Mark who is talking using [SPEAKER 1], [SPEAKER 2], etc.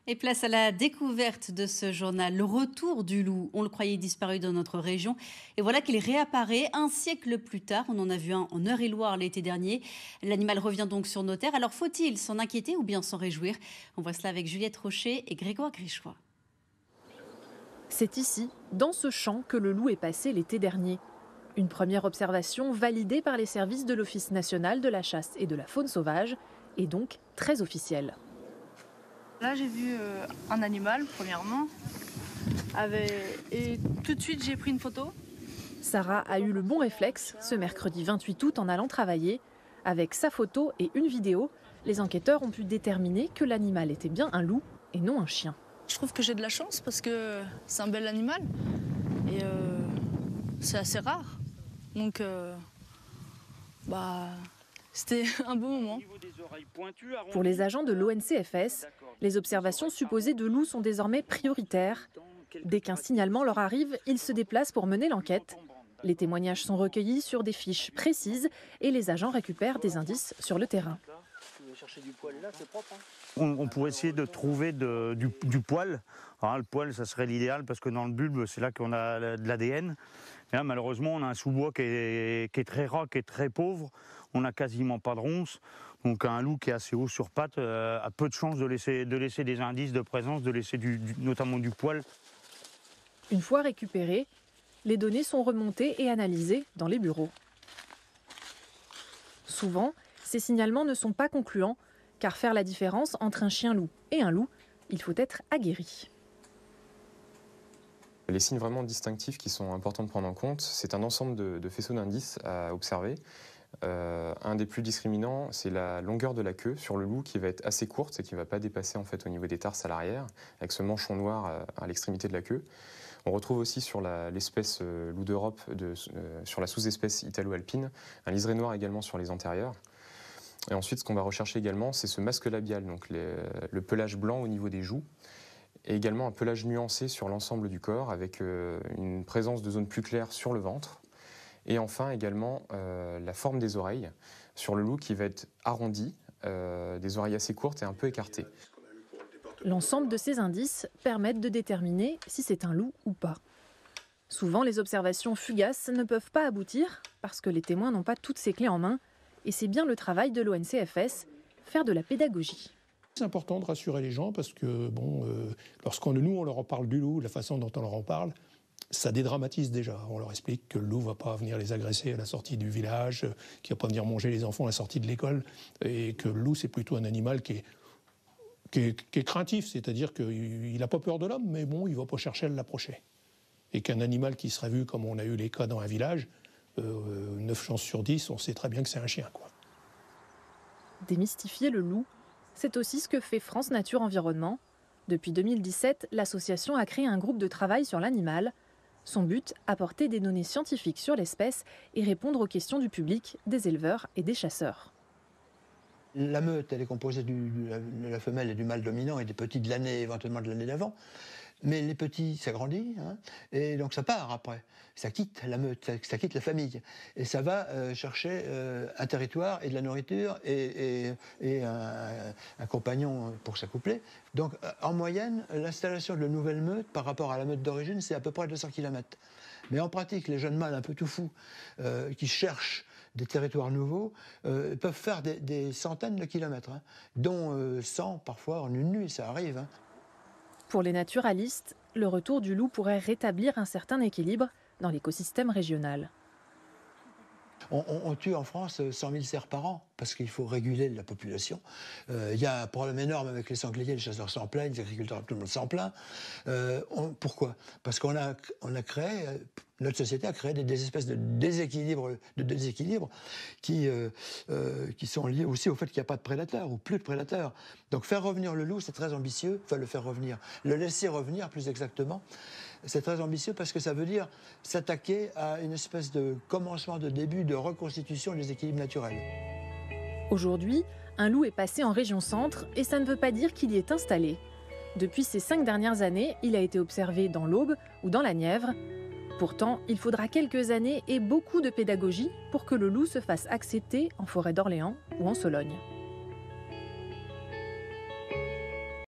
[SPEAKER 1] Et place à la découverte de ce journal, le retour du loup. On le croyait disparu dans notre région. Et voilà qu'il réapparaît un siècle plus tard. On en a vu un en Eure-et-Loir l'été dernier. L'animal revient donc sur nos terres. Alors faut-il s'en inquiéter ou bien s'en réjouir? On voit cela avec Juliette Rocher et Grégoire Grichois.
[SPEAKER 2] C'est ici, dans ce champ, que le loup est passé l'été dernier. Une première observation validée par les services de l'Office national de la chasse et de la faune sauvage, et donc très officielle.
[SPEAKER 3] Là, j'ai vu un animal, premièrement, et tout de suite, j'ai pris une photo.
[SPEAKER 2] Sarah a eu le bon réflexe ce mercredi 28 août en allant travailler. Avec sa photo et une vidéo, les enquêteurs ont pu déterminer que l'animal était bien un loup et non un chien.
[SPEAKER 3] Je trouve que j'ai de la chance parce que c'est un bel animal et c'est assez rare. Donc, c'était un beau moment.
[SPEAKER 2] Pour les agents de l'ONCFS, les observations supposées de loups sont désormais prioritaires. Dès qu'un signalement leur arrive, ils se déplacent pour mener l'enquête. Les témoignages sont recueillis sur des fiches précises et les agents récupèrent des indices sur le terrain.
[SPEAKER 4] On pourrait essayer de trouver du poil. Alors, le poil, ça serait l'idéal parce que dans le bulbe, c'est là qu'on a de l'ADN. Là, malheureusement, on a un sous-bois qui est très ras, qui est très pauvre. On n'a quasiment pas de ronces. Donc un loup qui est assez haut sur pattes a peu de chances de laisser des indices de présence, de laisser notamment du poil.
[SPEAKER 2] Une fois récupérées, les données sont remontées et analysées dans les bureaux. Souvent, ces signalements ne sont pas concluants, car faire la différence entre un chien-loup et un loup, il faut être aguerri.
[SPEAKER 5] Les signes vraiment distinctifs qui sont importants de prendre en compte, c'est un ensemble de faisceaux d'indices à observer. Un des plus discriminants, c'est la longueur de la queue sur le loup qui va être assez courte et qui ne va pas dépasser en fait, au niveau des tarses à l'arrière, avec ce manchon noir à l'extrémité de la queue. On retrouve aussi sur l'espèce loup d'Europe, sur la sous-espèce italo-alpine, un liseré noir également sur les antérieurs. Et ensuite, ce qu'on va rechercher également, c'est ce masque labial, donc le pelage blanc au niveau des joues, et également un pelage nuancé sur l'ensemble du corps, avec une présence de zones plus claires sur le ventre. Et enfin également la forme des oreilles sur le loup qui va être arrondi, des oreilles assez courtes et un peu écartées.
[SPEAKER 2] L'ensemble de ces indices permettent de déterminer si c'est un loup ou pas. Souvent, les observations fugaces ne peuvent pas aboutir parce que les témoins n'ont pas toutes ces clés en main. Et c'est bien le travail de l'ONCFS, faire de la pédagogie.
[SPEAKER 6] C'est important de rassurer les gens parce que nous on leur en parle du loup, la façon dont on leur en parle, ça dédramatise déjà. On leur explique que le loup ne va pas venir les agresser à la sortie du village, qu'il ne va pas venir manger les enfants à la sortie de l'école, et que le loup c'est plutôt un animal qui est craintif, c'est-à-dire qu'il n'a pas peur de l'homme, mais bon, il ne va pas chercher à l'approcher. Et qu'un animal qui serait vu comme on a eu les cas dans un village, 9 chances sur 10, on sait très bien que c'est un chien, quoi.
[SPEAKER 2] Démystifier le loup, c'est aussi ce que fait France Nature Environnement. Depuis 2017, l'association a créé un groupe de travail sur l'animal. Son but, apporter des données scientifiques sur l'espèce et répondre aux questions du public, des éleveurs et des chasseurs.
[SPEAKER 7] La meute, elle est composée de la femelle et du mâle dominant et des petits de l'année, éventuellement de l'année d'avant. Mais les petits, ça grandit, et donc ça part après. Ça quitte la meute, ça quitte la famille. Et ça va chercher un territoire et de la nourriture et un compagnon pour s'accoupler. Donc en moyenne, l'installation de la nouvelle meute par rapport à la meute d'origine, c'est à peu près 200 km. Mais en pratique, les jeunes mâles un peu tout fous qui cherchent des territoires nouveaux peuvent faire des centaines de kilomètres, dont 100 parfois en une nuit, ça arrive.
[SPEAKER 2] Pour les naturalistes, le retour du loup pourrait rétablir un certain équilibre dans l'écosystème régional.
[SPEAKER 7] On tue en France 100 000 cerfs par an, parce qu'il faut réguler la population. Il y a un problème énorme avec les sangliers, les chasseurs s'en plaignent, les agriculteurs, tout le monde s'en plaint. Pourquoi ? Parce qu'on a créé, notre société a créé des espèces de déséquilibres qui sont liés aussi au fait qu'il n'y a pas de prédateurs, ou plus de prédateurs. Donc faire revenir le loup, c'est très ambitieux, enfin le faire revenir, le laisser revenir plus exactement, c'est très ambitieux parce que ça veut dire s'attaquer à une espèce de commencement, de début de reconstitution des équilibres naturels.
[SPEAKER 2] Aujourd'hui, un loup est passé en région centre et ça ne veut pas dire qu'il y est installé. Depuis ces 5 dernières années, il a été observé dans l'Aube ou dans la Nièvre. Pourtant, il faudra quelques années et beaucoup de pédagogie pour que le loup se fasse accepter en forêt d'Orléans ou en Sologne.